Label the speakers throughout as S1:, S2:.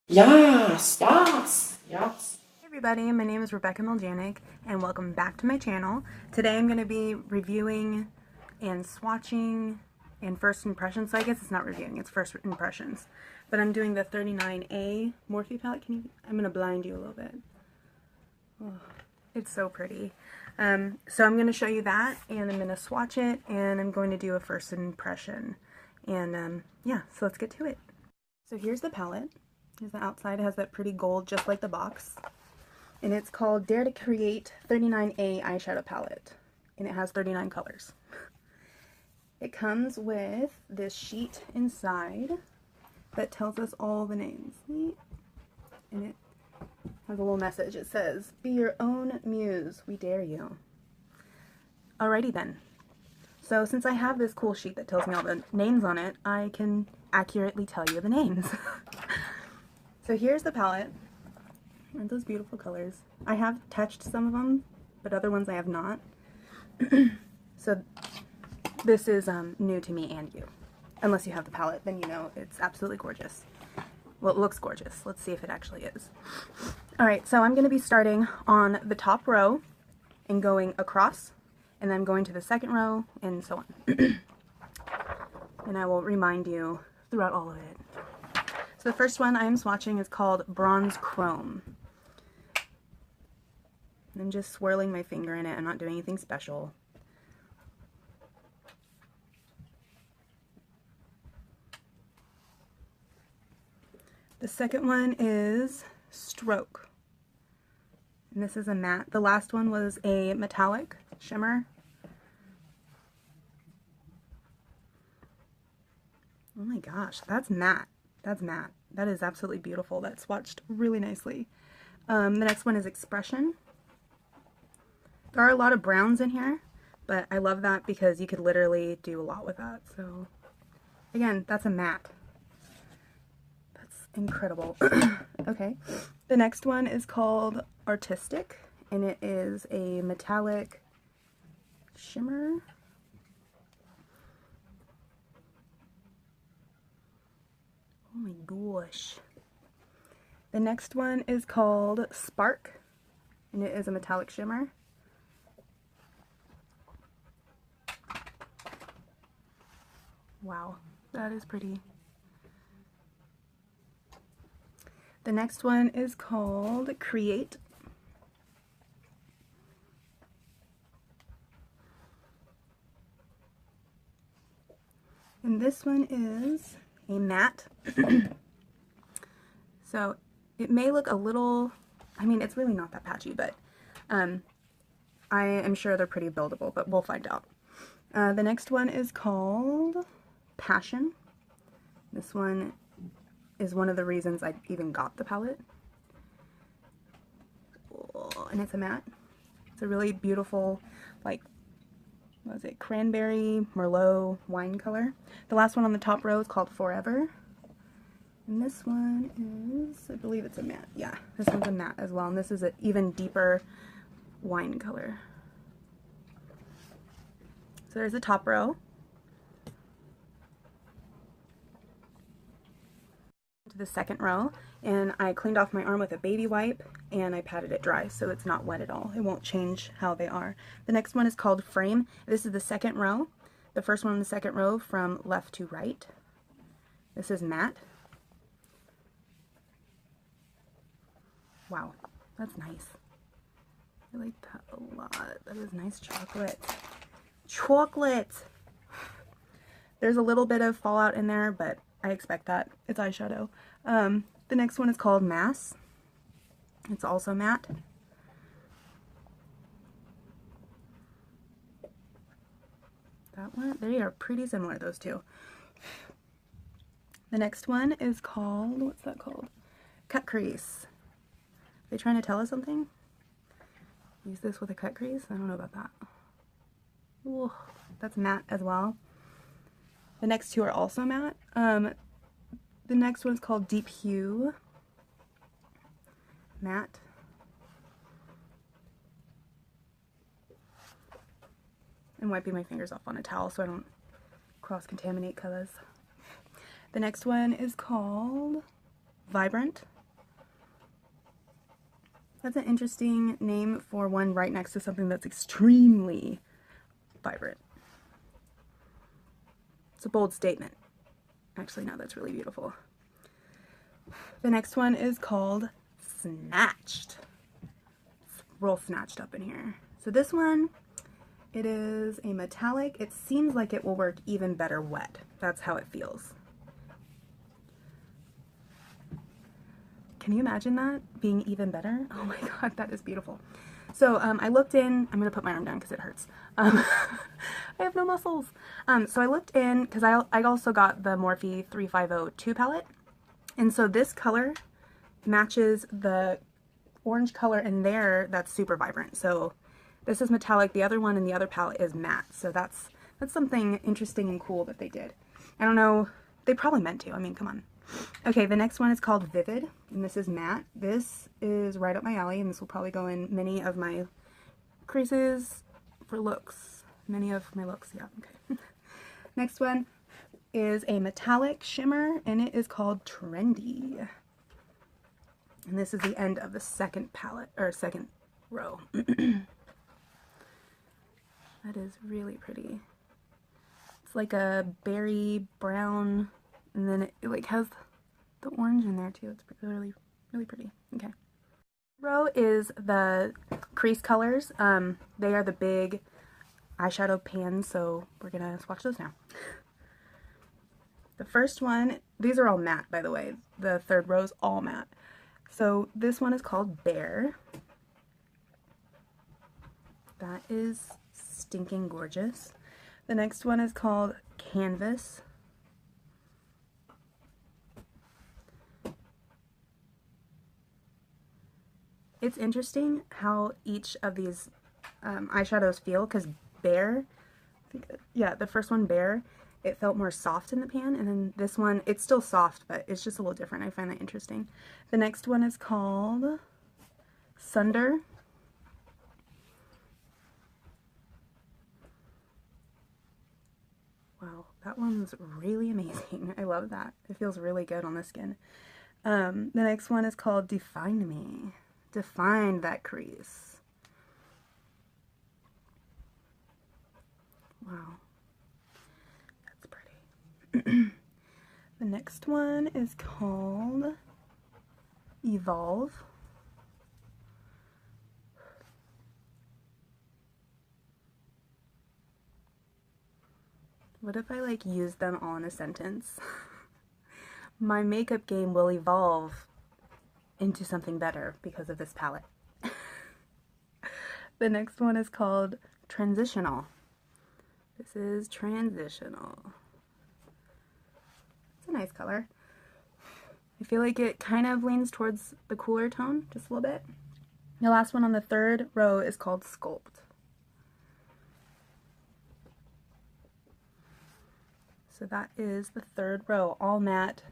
S1: Yes, yes, yes.
S2: Hey everybody, my name is Rebecca Miljanic and welcome back to my channel. Today I'm going to be reviewing and swatching and first impressions. So I guess it's not reviewing, it's first impressions. But I'm doing the 39A Morphe palette. I'm going to blind you a little bit. Oh, it's so pretty. So I'm going to show you that and I'm going to swatch it and I'm going to do a first impression. And yeah, so let's get to it. So here's the palette. Here's the outside. It has that pretty gold just like the box. And it's called Dare to Create 39A eyeshadow palette. And it has 39 colors. It comes with this sheet inside that tells us all the names. And it has a little message. It says, "Be your own muse. We dare you." Alrighty then. So since I have this cool sheet that tells me all the names on it, I can accurately tell you the names. So here's the palette. Aren't those beautiful colors? I have touched some of them, but other ones I have not. So this is new to me and you. Unless you have the palette, then you know it's absolutely gorgeous. Well, it looks gorgeous. Let's see if it actually is. Alright, so I'm going to be starting on the top row and going across, and then going to the second row, and so on. And I will remind you throughout all of it. So the first one I am swatching is called Bronze Chrome. And I'm just swirling my finger in it. I'm not doing anything special. The second one is Stroke. And this is a matte. The last one was a metallic shimmer. Oh my gosh, that's matte. That's matte. That is absolutely beautiful. That swatched really nicely. The next one is Expression. There are a lot of browns in here, but I love that because you could literally do a lot with that. So again, that's a matte. That's incredible. Okay. The next one is called Artistic, and it is a metallic shimmer. Oh my gosh. The next one is called Spark, and it is a metallic shimmer. Wow, that is pretty. The next one is called Create. And this one is a matte. So it may look a little, I mean, it's really not that patchy, but I am sure they're pretty buildable, but we'll find out. The next one is called Passion. This one is one of the reasons I even got the palette. Oh, and it's a matte. It's a really beautiful, like, what is it, cranberry, merlot, wine color. The last one on the top row is called Forever. And this one is, I believe it's a matte. Yeah, this one's a matte as well. And this is an even deeper wine color. So there's the top row. To the second row, and I cleaned off my arm with a baby wipe and I patted it dry so it's not wet at all. It won't change how they are. The next one is called Frame. This is the second row. The first one in the second row from left to right. This is matte. Wow, that's nice. I like that a lot. That is nice chocolate. Chocolate! There's a little bit of fallout in there, but I expect that. It's eyeshadow. The next one is called Mass. It's also matte. That one, they are pretty similar, those two. The next one is called, what's that called? Cut Crease. Are they trying to tell us something? Use this with a cut crease? I don't know about that. Ooh, that's matte as well. The next two are also matte. The next one is called Deep Hue. Matte. I'm wiping my fingers off on a towel so I don't cross-contaminate colors. The next one is called Vibrant. That's an interesting name for one right next to something that's extremely vibrant. It's a bold statement. Actually, no, that's really beautiful. The next one is called Snatched. It's real snatched up in here. So this one, it is a metallic. It seems like it will work even better wet. That's how it feels. Can you imagine that being even better? Oh my god, that is beautiful. So I looked in, I'm going to put my arm down because it hurts. I have no muscles. So I looked in, because I also got the Morphe 39A 2 palette. And so this color matches the orange color in there that's super vibrant. So this is metallic, the other one in the other palette is matte. So that's something interesting and cool that they did. I don't know, they probably meant to, I mean, come on. Okay, the next one is called Vivid, and this is matte. This is right up my alley, and this will probably go in many of my creases for looks. Many of my looks, yeah, okay. Next one is a metallic shimmer, and it is called Trendy. And this is the end of the second palette, or second row. That is really pretty. It's like a berry brown, and then it like has the orange in there too. It's really, really pretty. Okay. Row is the crease colors. They are the big eyeshadow pans, so we're gonna swatch those now. The first one, these are all matte, by the way. The third row is all matte. So this one is called Bear. That is stinking gorgeous. The next one is called Canvas. It's interesting how each of these eyeshadows feel, because Bear, I think, yeah, the first one, Bear, it felt more soft in the pan, and then this one, it's still soft, but it's just a little different. I find that interesting. The next one is called Sunder. Wow, that one's really amazing. I love that. It feels really good on the skin. The next one is called Define Me. Define that crease. Wow, that's pretty. The next one is called Evolve. What if I like use them all in a sentence? My makeup game will evolve into something better because of this palette. The next one is called Transitional. This is Transitional. It's a nice color. I feel like it kind of leans towards the cooler tone, just a little bit. The last one on the third row is called Sculpt. So that is the third row, all matte.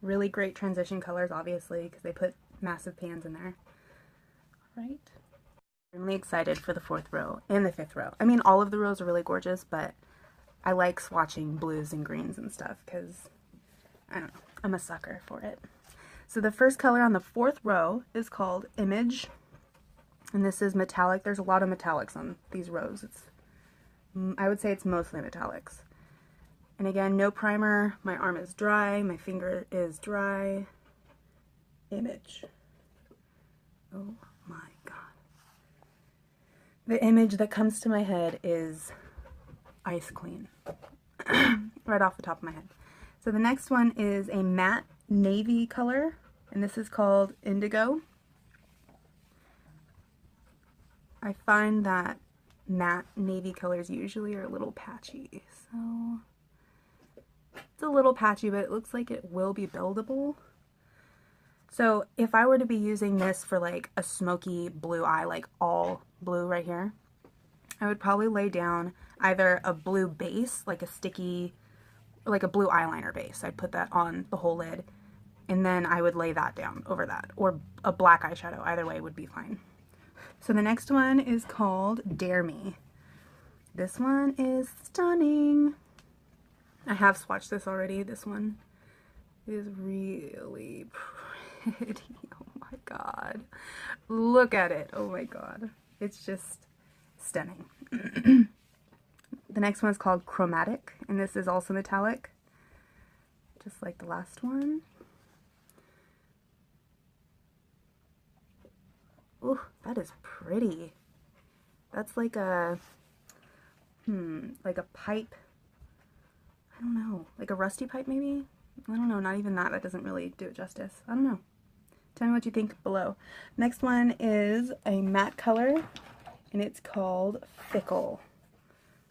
S2: Really great transition colors, obviously, because they put massive pans in there. All right. I'm really excited for the fourth row and the fifth row. I mean, all of the rows are really gorgeous, but I like swatching blues and greens and stuff because, I don't know, I'm a sucker for it. So the first color on the fourth row is called Image, and this is metallic. There's a lot of metallics on these rows. I would say it's mostly metallics. And again, no primer. My arm is dry. My finger is dry. Image. Oh my god. The image that comes to my head is Ice Queen. Right off the top of my head. So the next one is a matte navy color, and this is called Indigo. I find that matte navy colors usually are a little patchy, so it's a little patchy, but it looks like it will be buildable. So if I were to be using this for like a smoky blue eye, like all blue right here, I would probably lay down either a blue base, like a sticky, like a blue eyeliner base. I'd put that on the whole lid, and then I would lay that down over that, or a black eyeshadow. Either way would be fine. So the next one is called Dare Me. This one is stunning. I have swatched this already. This one is really pretty. Oh my god. Look at it. Oh my god. It's just stunning. The next one is called Chromatic, and this is also metallic, just like the last one. Oh, that is pretty. That's like a, like a pipe. I don't know, like a rusty pipe maybe? I don't know, not even that. That doesn't really do it justice. I don't know. Tell me what you think below. Next one is a matte color, and it's called Fickle.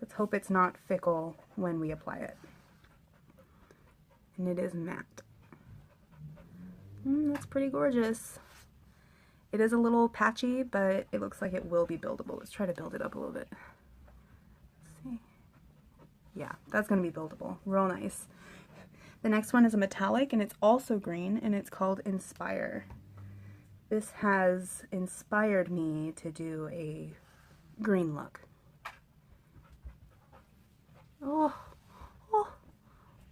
S2: Let's hope it's not fickle when we apply it. And it is matte. That's pretty gorgeous. It is a little patchy, but it looks like it will be buildable. Let's try to build it up a little bit. Let's see. Yeah, that's going to be buildable. Real nice. The next one is a metallic, and it's also green, and it's called Inspire. This has inspired me to do a green look. Oh,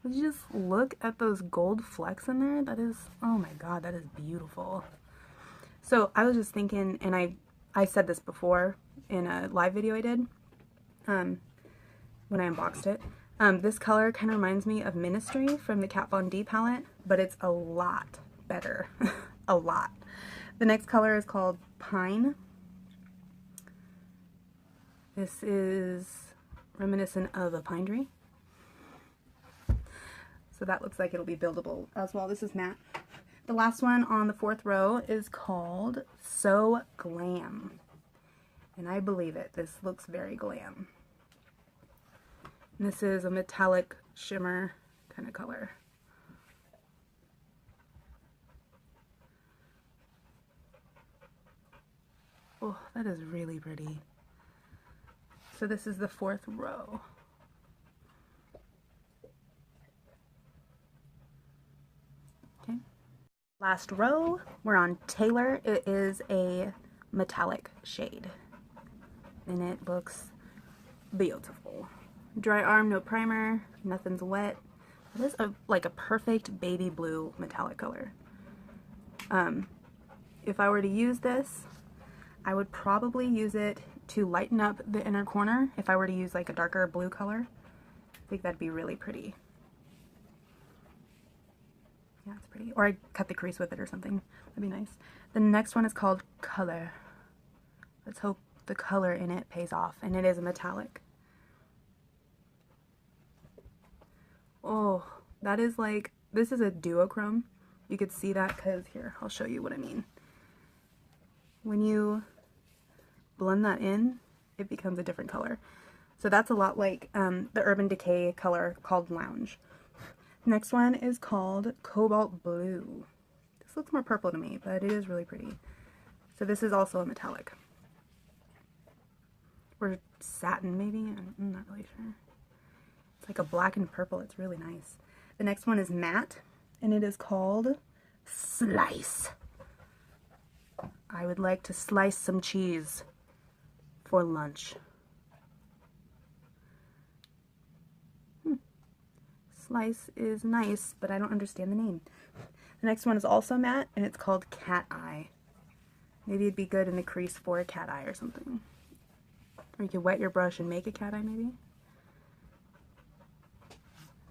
S2: just look at those gold flecks in there. That is, oh my god, that is beautiful. So I was just thinking, and I said this before in a live video I did, when I unboxed it. This color kind of reminds me of Ministry from the Kat Von D palette, but it's a lot better. A lot. The next color is called Pine. This is reminiscent of a pine tree. So that looks like it'll be buildable as well. This is matte. The last one on the 4th row is called So Glam. And I believe it. This looks very glam. And this is a metallic shimmer kind of color. Oh, that is really pretty. So this is the 4th row. Okay. Last row, we're on Taylor. It is a metallic shade. And it looks beautiful. Dry arm, no primer, nothing's wet. It is like a perfect baby blue metallic color. If I were to use this, I would probably use it to lighten up the inner corner. If I were to use like a darker blue color, I think that'd be really pretty. Yeah, it's pretty. Or I'd cut the crease with it or something. That'd be nice. The next one is called Color. Let's hope the color in it pays off. And it is a metallic. Oh, that is like, this is a duochrome. You could see that because, here, I'll show you what I mean. When you blend that in, it becomes a different color. So that's a lot like the Urban Decay color called Lounge. Next one is called Cobalt Blue. This looks more purple to me, but it is really pretty. So this is also a metallic. Or satin, maybe? I'm not really sure. It's like a black and purple. It's really nice. The next one is matte, and it is called Slice. I would like to slice some cheese for lunch. Slice is nice, but I don't understand the name. The next one is also matte, and it's called Cat Eye. Maybe it'd be good in the crease for a cat eye or something. Or you could wet your brush and make a cat eye, maybe.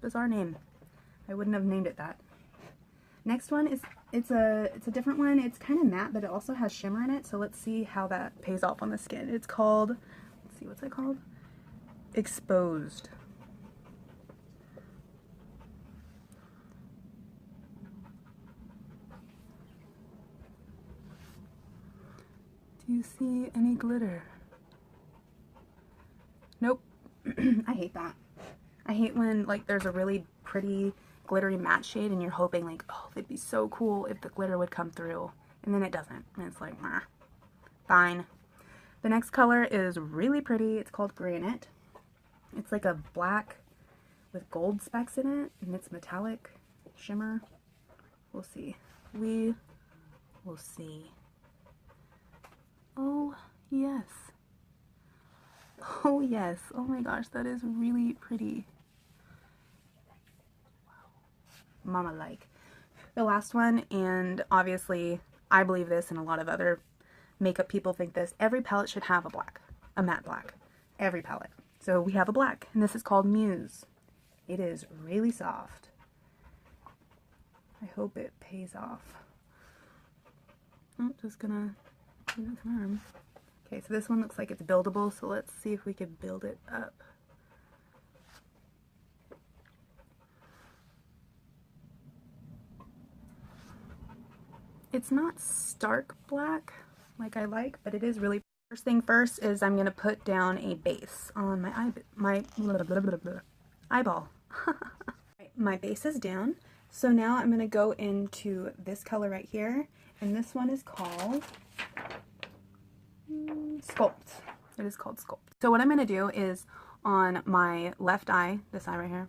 S2: Bizarre name. I wouldn't have named it that. Next one is, it's a different one. It's kind of matte, but it also has shimmer in it, so let's see how that pays off on the skin. It's called, let's see, what's it called? Exposed. Do you see any glitter? Nope. I hate that. I hate when, like, there's a really pretty glittery matte shade and you're hoping, like, oh, it'd be so cool if the glitter would come through. And then it doesn't. And it's like, nah. Fine. The next color is really pretty. It's called Granite. It's like a black with gold specks in it. And it's metallic shimmer. We'll see. We will see. Oh, yes. Oh, yes. Oh my gosh, that is really pretty. Wow. Mama like. The last one, and obviously I believe this, and a lot of other makeup people think this. Every palette should have a matte black. Every palette. So we have a black, and this is called Muse. It is really soft. I hope it pays off. Oh, just gonna do this arm. Okay, so this one looks like it's buildable, so let's see if we could build it up. It's not stark black like I like, but it is really... First thing first is I'm going to put down a base on my eyeball. My base is down, so now I'm going to go into this color right here, and this one is called Sculpt. It is called Sculpt. So what I'm going to do is on my left eye, this eye right here,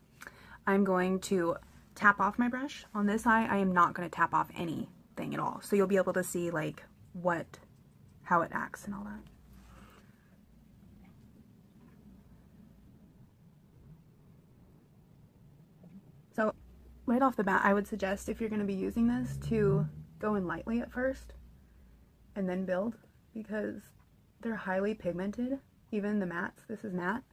S2: I'm going to tap off my brush. On this eye, I am not going to tap off anything at all. So you'll be able to see like how it acts and all that. So right off the bat, I would suggest if you're going to be using this to go in lightly at first and then build, because they're highly pigmented. Even the mattes, this is matte.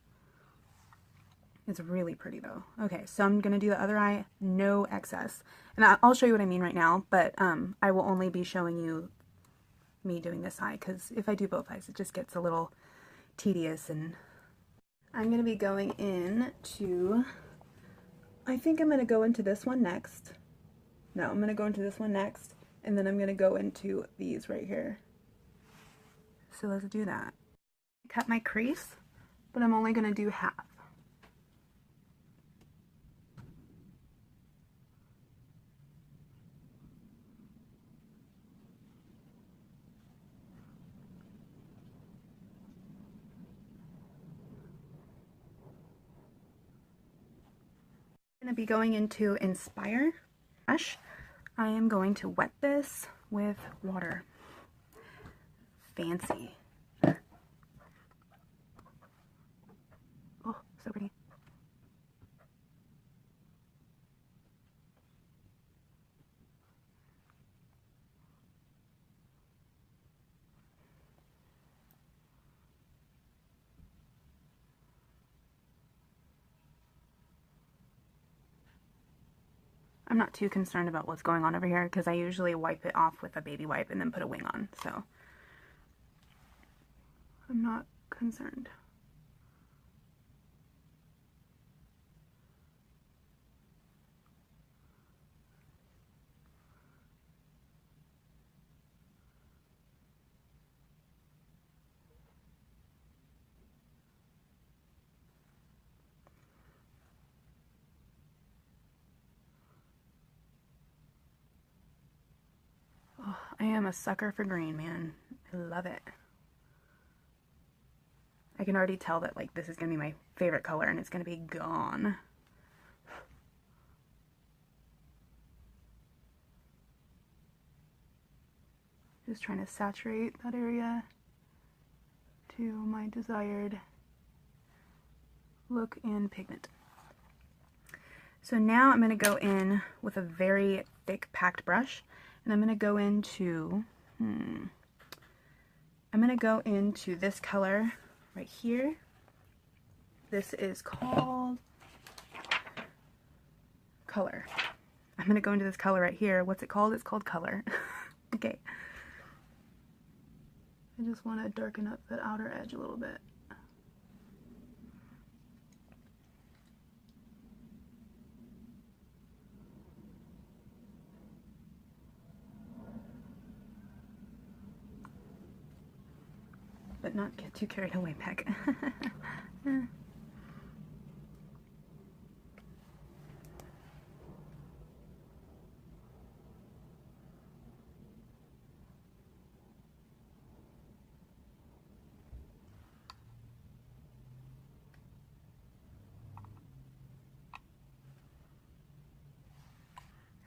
S2: It's really pretty though. Okay, so I'm going to do the other eye, no excess. And I'll show you what I mean right now, but I will only be showing you me doing this eye, because if I do both eyes, it just gets a little tedious. And I'm going to be going in to, I think I'm going to go into this one next. No, I'm going to go into this one next, and then I'm going to go into these right here. So let's do that. Cut my crease, but I'm only going to do half. I'm going to be going into Inspire brush. I am going to wet this with water. Fancy. Oh, so pretty. I'm not too concerned about what's going on over here because I usually wipe it off with a baby wipe and then put a wing on, so I'm not concerned. I am a sucker for green, man. I love it. I can already tell that like this is gonna be my favorite color and it's gonna be gone. Just trying to saturate that area to my desired look and pigment. So now I'm going to go in with a very thick packed brush, and I'm going to go into this color right here. This is called Color. I'm going to go into this color right here. What's it called? It's called Color. Okay. I just want to darken up that outer edge a little bit. But not get too carried away, Peck.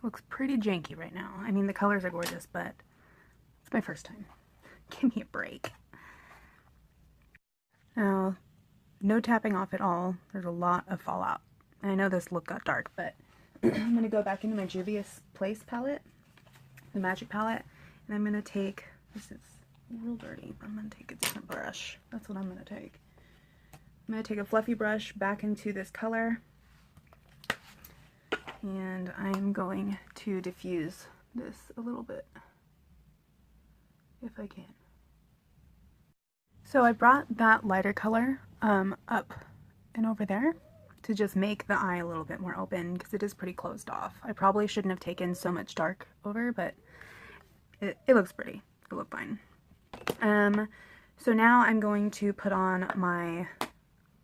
S2: Looks pretty janky right now. I mean, the colors are gorgeous, but it's my first time. Give me a break. Now, no tapping off at all. There's a lot of fallout. I know this look got dark, but I'm going to go back into my Juvias Place palette, the Magic palette, And I'm going to take, this is real dirty, I'm going to take a different brush. That's what I'm going to take. I'm going to take a fluffy brush back into this color, and I'm going to diffuse this a little bit, if I can. So I brought that lighter color up and over there to just make the eye a little bit more open, because it is pretty closed off. I probably shouldn't have taken so much dark over, but it looks pretty. It looked fine. So now I'm going to put on my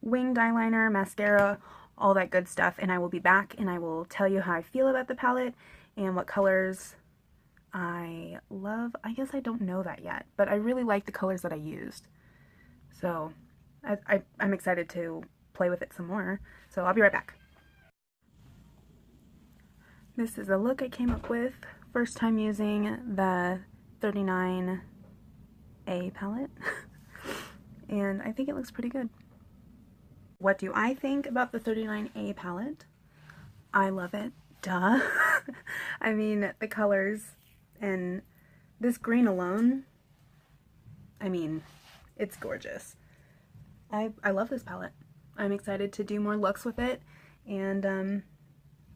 S2: winged eyeliner, mascara, all that good stuff, and I will be back and I will tell you how I feel about the palette and what colors I love. I guess I don't know that yet, but I really like the colors that I used. So I'm excited to play with it some more. So I'll be right back. This is a look I came up with. First time using the 39A palette. And I think it looks pretty good. What do I think about the 39A palette? I love it. Duh. I mean, the colors and this green alone, I mean, it's gorgeous. I love this palette. I'm excited to do more looks with it, and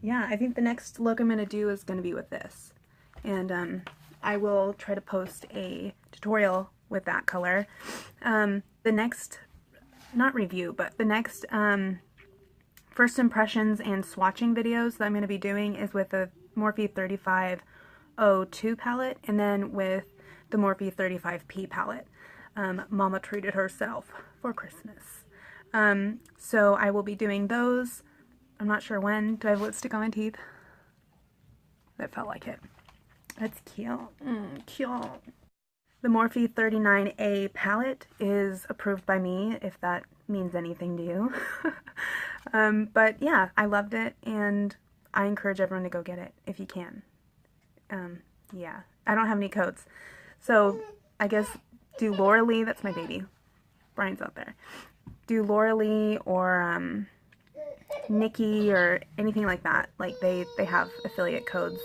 S2: yeah, I think the next look I'm going to do is going to be with this, and I will try to post a tutorial with that color. The next, not review, but the next first impressions and swatching videos that I'm going to be doing is with the Morphe 3502 palette, and then with the Morphe 35P palette. Mama treated herself for Christmas. So I will be doing those. I'm not sure when. Do I have lipstick on my teeth? That felt like it. That's cute. Cute. The Morphe 39A palette is approved by me, if that means anything to you. But yeah, I loved it, and I encourage everyone to go get it if you can. Yeah, I don't have any codes. So I guess do Laura Lee, that's my baby. Brian's out there. Do Laura Lee or Nikki or anything like that. Like they have affiliate codes,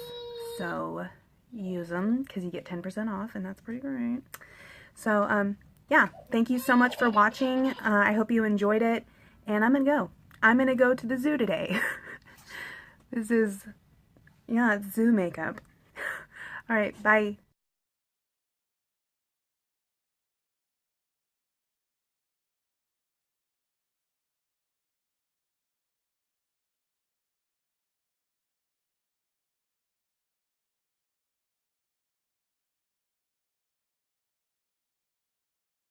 S2: so use them because you get 10% off, and that's pretty great. So yeah, thank you so much for watching. I hope you enjoyed it, and I'm gonna go to the zoo today. This is, yeah, it's zoo makeup. All right, bye.